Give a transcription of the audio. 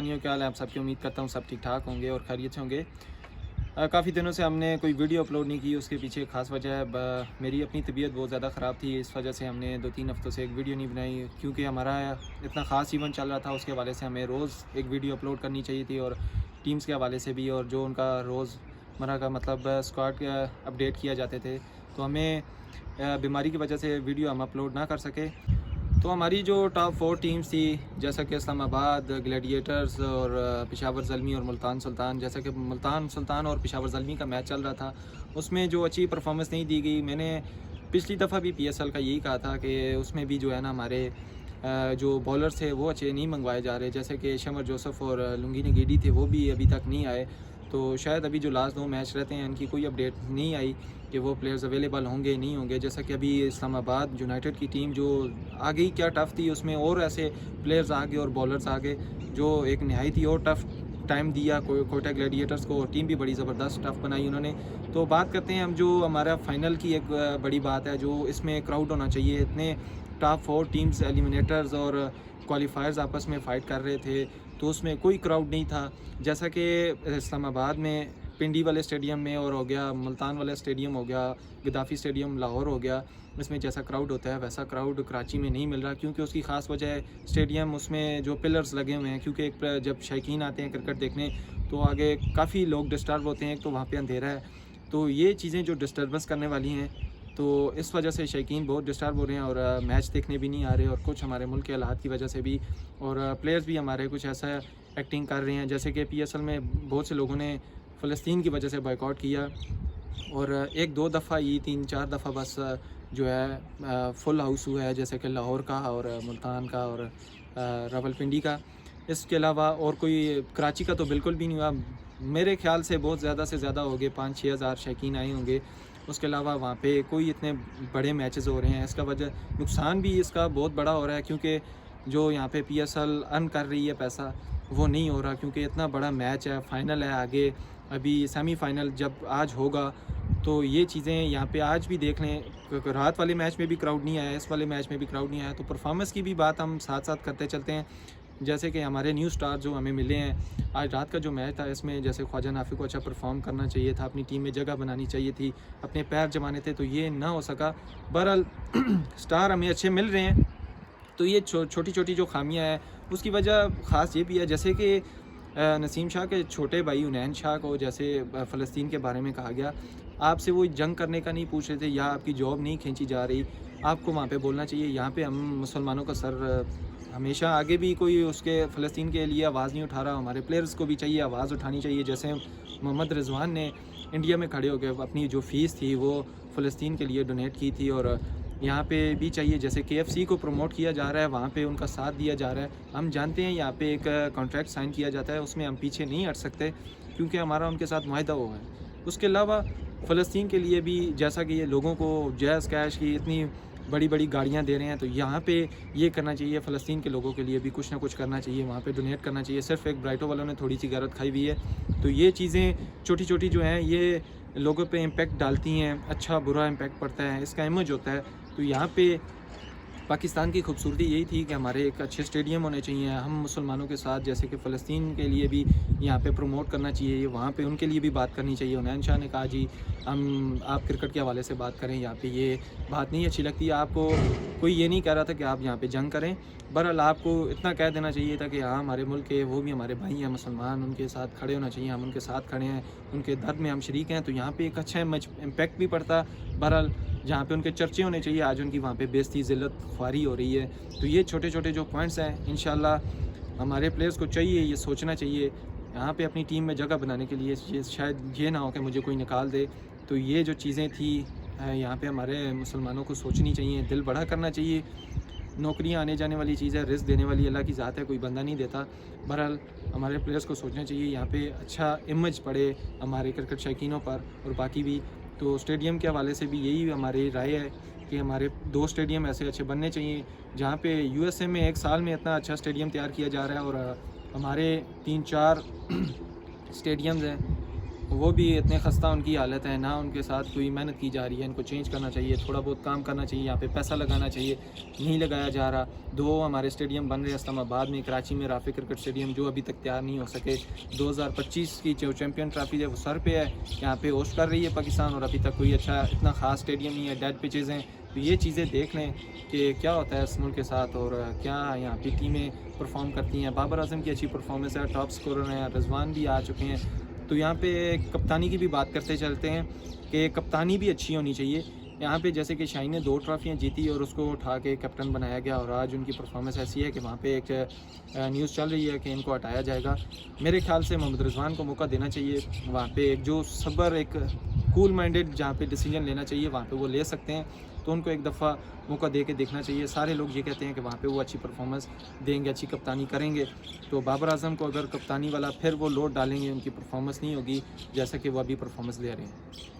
क्या हाल है आप सबकी। उम्मीद करता हूँ सब ठीक ठाक होंगे और खैरियत से होंगे। काफ़ी दिनों से हमने कोई वीडियो अपलोड नहीं की। उसके पीछे ख़ास वजह है मेरी अपनी तबीयत बहुत ज़्यादा ख़राब थी। इस वजह से हमने 2-3 हफ़्तों से एक वीडियो नहीं बनाई, क्योंकि हमारा इतना ख़ास इवेंट चल रहा था। उसके हवाले से हमें रोज़ एक वीडियो अपलोड करनी चाहिए थी, और टीम्स के हवाले से भी, और जो उनका रोज़मर्रा का मतलब स्क्वाड अपडेट किया जाते थे। तो हमें बीमारी की वजह से वीडियो हम अपलोड ना कर सके। तो हमारी जो टॉप 4 टीम्स थी, जैसा कि इस्लामाबाद ग्लैडिएटर्स और पेशावर ज़ल्मी और मुल्तान सुल्तान, जैसा कि मुल्तान सुल्तान और पेशावर ज़ल्मी का मैच चल रहा था, उसमें जो अच्छी परफॉर्मेंस नहीं दी गई। मैंने पिछली दफ़ा भी पीएसएल का यही कहा था कि उसमें भी जो है ना, हमारे जो बॉलर्स थे वो अच्छे नहीं मंगवाए जा रहे। जैसे कि शमर जोसफ़ और लुंगिनी गिडी थे, वो भी अभी तक नहीं आए। तो शायद अभी जो लास्ट 2 मैच रहते हैं, इनकी कोई अपडेट नहीं आई कि वो प्लेयर्स अवेलेबल होंगे नहीं होंगे। जैसा कि अभी इस्लामाबाद यूनाइटेड की टीम जो आ गई, क्या टफ़ थी, उसमें और ऐसे प्लेयर्स आ गए और बॉलर्स आ गए जो एक नहायत ही और टफ़ टाइम दिया कोयटा ग्लैडिएटर्स को। टीम भी बड़ी ज़बरदस्त टफ़ बनाई उन्होंने। तो बात करते हैं हम, जो हमारा फ़ाइनल की एक बड़ी बात है, जो इसमें क्राउड होना चाहिए। इतने टॉप 4 टीम्स एलिमिनेटर्स और क्वालिफायर्स आपस में फ़ाइट कर रहे थे, तो उसमें कोई क्राउड नहीं था। जैसा कि इस्लामाबाद में पिंडी वाले स्टेडियम में और हो गया, मुल्तान वाला स्टेडियम हो गया, गद्दाफ़ी स्टेडियम लाहौर हो गया, इसमें जैसा क्राउड होता है वैसा क्राउड कराची में नहीं मिल रहा। क्योंकि उसकी ख़ास वजह है स्टेडियम, उसमें जो पिलर्स लगे हुए हैं। क्योंकि एक जब शौकीन आते हैं क्रिकेट देखने, तो आगे काफ़ी लोग डिस्टर्ब होते हैं। एक तो वहाँ पे अंधेरा है, तो ये चीज़ें जो डिस्टर्बेंस करने वाली हैं, तो इस वजह से शौकीन बहुत डिस्टर्ब हो रहे हैं और मैच देखने भी नहीं आ रहे। और कुछ हमारे मुल्क के हालात की वजह से भी, और प्लेयर्स भी हमारे कुछ ऐसा एक्टिंग कर रहे हैं, जैसे कि पीएसएल में बहुत से लोगों ने फ़लस्तीन की वजह से बॉयकॉट किया, और 1-2 दफ़ा ही, 3-4 दफ़ा बस जो है फुल हाउस हुआ है, जैसे कि लाहौर का और मुल्तान का और रावलपिंडी का। इसके अलावा और कोई, कराची का तो बिल्कुल भी नहीं हुआ। मेरे ख़्याल से बहुत ज़्यादा से ज़्यादा हो गए, 5-6 हज़ार शौकीन आए होंगे। उसके अलावा वहाँ पे कोई इतने बड़े मैचेस हो रहे हैं, इसका वजह नुकसान भी इसका बहुत बड़ा हो रहा है। क्योंकि जो यहाँ पे पीएसएल अर्न कर रही है पैसा, वो नहीं हो रहा। क्योंकि इतना बड़ा मैच है, फ़ाइनल है आगे, अभी सेमीफ़ाइनल जब आज होगा, तो ये चीज़ें यहाँ पे आज भी देख लें, रात वाले मैच में भी क्राउड नहीं आया, इस वाले मैच में भी क्राउड नहीं आया। तो परफॉर्मेंस की भी बात हम साथ साथ करते चलते हैं। जैसे कि हमारे न्यू स्टार जो हमें मिले हैं, आज रात का जो मैच था, इसमें जैसे ख्वाजा नाफी को अच्छा परफॉर्म करना चाहिए था, अपनी टीम में जगह बनानी चाहिए थी, अपने पैर जमाने थे, तो ये ना हो सका। बहरहाल स्टार हमें अच्छे मिल रहे हैं। तो ये छोटी छोटी जो खामियां हैं, उसकी वजह ख़ास ये भी है, जैसे कि नसीम शाह के छोटे भाई हुनैन शाह को जैसे फ़लस्तीन के बारे में कहा गया, आपसे वो जंग करने का नहीं पूछ रहे थे, या आपकी जॉब नहीं खींची जा रही, आपको वहाँ पे बोलना चाहिए। यहाँ पे हम मुसलमानों का सर हमेशा, आगे भी कोई उसके फ़लस्तीन के लिए आवाज़ नहीं उठा रहा। हमारे प्लेयर्स को भी चाहिए, आवाज़ उठानी चाहिए। जैसे मोहम्मद रिजवान ने इंडिया में खड़े होकर अपनी जो फ़ीस थी वो फ़लस्तीन के लिए डोनेट की थी, और यहाँ पे भी चाहिए। जैसे KFC को प्रमोट किया जा रहा है, वहाँ पे उनका साथ दिया जा रहा है। हम जानते हैं यहाँ पे एक कॉन्ट्रैक्ट साइन किया जाता है, उसमें हम पीछे नहीं हट सकते, क्योंकि हमारा उनके साथ मुआहदा हुआ है। उसके अलावा फ़लस्तीन के लिए भी, जैसा कि ये लोगों को जैज़ कैश की इतनी बड़ी बड़ी गाड़ियाँ दे रहे हैं, तो यहाँ पे ये करना चाहिए, फ़लस्तीन के लोगों के लिए भी कुछ ना कुछ करना चाहिए, वहाँ पे डोनेट करना चाहिए। सिर्फ एक ब्राइटो वालों ने थोड़ी सी गलत खाई हुई है। तो ये चीज़ें छोटी छोटी जो हैं, ये लोगों पे इम्पेक्ट डालती हैं, अच्छा बुरा इम्पेक्ट पड़ता है, इसका इमेज होता है। तो यहाँ पे पाकिस्तान की खूबसूरती यही थी कि हमारे एक अच्छे स्टेडियम होने चाहिए। हम मुसलमानों के साथ, जैसे कि फ़लस्तीन के लिए भी यहाँ पे प्रमोट करना चाहिए, वहाँ पे उनके लिए भी बात करनी चाहिए। हुनैन शाह ने कहा, जी हम आप क्रिकेट के हवाले से बात करें, यहाँ पे ये बात नहीं अच्छी लगती। आपको कोई ये नहीं कह रहा था कि आप यहाँ पे जंग करें। बहरहाल आपको इतना कह देना चाहिए था कि हाँ, हमारे मुल्क के वो भी हमारे भाई हैं मुसलमान, उनके साथ खड़े होना चाहिए, हम उनके साथ खड़े हैं, उनके दर्द में हम शरीक हैं। तो यहाँ पे एक अच्छा इम्पैक्ट भी पड़ता। बहरहाल जहाँ पे उनके चर्चे होने चाहिए, आज उनकी वहाँ पे बेइज्जती, ज़िल्लत ख्वारी हो रही है। तो ये छोटे छोटे जो पॉइंट्स हैं, इंशाल्लाह हमारे प्लेयर्स को चाहिए ये सोचना चाहिए, यहाँ पे अपनी टीम में जगह बनाने के लिए। ये शायद ये ना हो कि मुझे कोई निकाल दे। तो ये जो चीज़ें थी, यहाँ पे हमारे मुसलमानों को सोचनी चाहिए, दिल बड़ा करना चाहिए। नौकरियाँ आने जाने वाली चीज़ है, रिस्क देने वाली अल्लाह की ज़ात है, कोई बंदा नहीं देता। बहरहाल हमारे प्लेयर्स को सोचना चाहिए, यहाँ पे अच्छा इमेज पड़े हमारे क्रिकेट शौकीनों पर और बाकी भी। तो स्टेडियम के हवाले से भी यही हमारी राय है कि हमारे 2 स्टेडियम ऐसे अच्छे बनने चाहिए, जहाँ पे यूएसए में एक साल में इतना अच्छा स्टेडियम तैयार किया जा रहा है, और हमारे 3-4 स्टेडियम्स हैं वो भी इतने खस्ता उनकी हालत है, ना उनके साथ कोई मेहनत की जा रही है। इनको चेंज करना चाहिए, थोड़ा बहुत काम करना चाहिए, यहाँ पे पैसा लगाना चाहिए, नहीं लगाया जा रहा। 2 हमारे स्टेडियम बन रहे हैं इस्लामाबाद में, कराची में राफी क्रिकेट स्टेडियम, जो अभी तक तैयार नहीं हो सके। 2025 की जो चैम्पियन ट्रॉफी है वो सर पे है, यहाँ पे होस्ट कर रही है पाकिस्तान, और अभी तक कोई अच्छा इतना ख़ास स्टेडियम नहीं है, डेड पिचेज़ हैं। तो ये चीज़ें देख लें कि क्या होता है इस मुल्क के साथ, और क्या यहाँ की टीमें परफॉर्म करती हैं। बाबर आजम की अच्छी परफॉर्मेंस है, टॉप स्कोरर हैं, रिजवान भी आ चुके हैं। तो यहाँ पे कप्तानी की भी बात करते चलते हैं कि कप्तानी भी अच्छी होनी चाहिए। यहाँ पे जैसे कि शाहीन ने 2 ट्रॉफियाँ जीती और उसको उठा के कैप्टन बनाया गया, और आज उनकी परफॉर्मेंस ऐसी है कि वहाँ पे एक न्यूज़ चल रही है कि इनको हटाया जाएगा। मेरे ख्याल से मोहम्मद रिजवान को मौका देना चाहिए। वहाँ पे एक जो सब्र, एक कूल माइंडेड जहाँ पे डिसीजन लेना चाहिए वहाँ पे वो ले सकते हैं। तो उनको एक दफ़ा मौका दे के देखना चाहिए। सारे लोग ये कहते हैं कि वहाँ पे वो अच्छी परफॉर्मेंस देंगे, अच्छी कप्तानी करेंगे। तो बाबर आजम को अगर कप्तानी वाला फिर वो लोड डालेंगे, उनकी परफॉर्मेंस नहीं होगी जैसा कि वो अभी परफॉर्मेंस दे रहे हैं।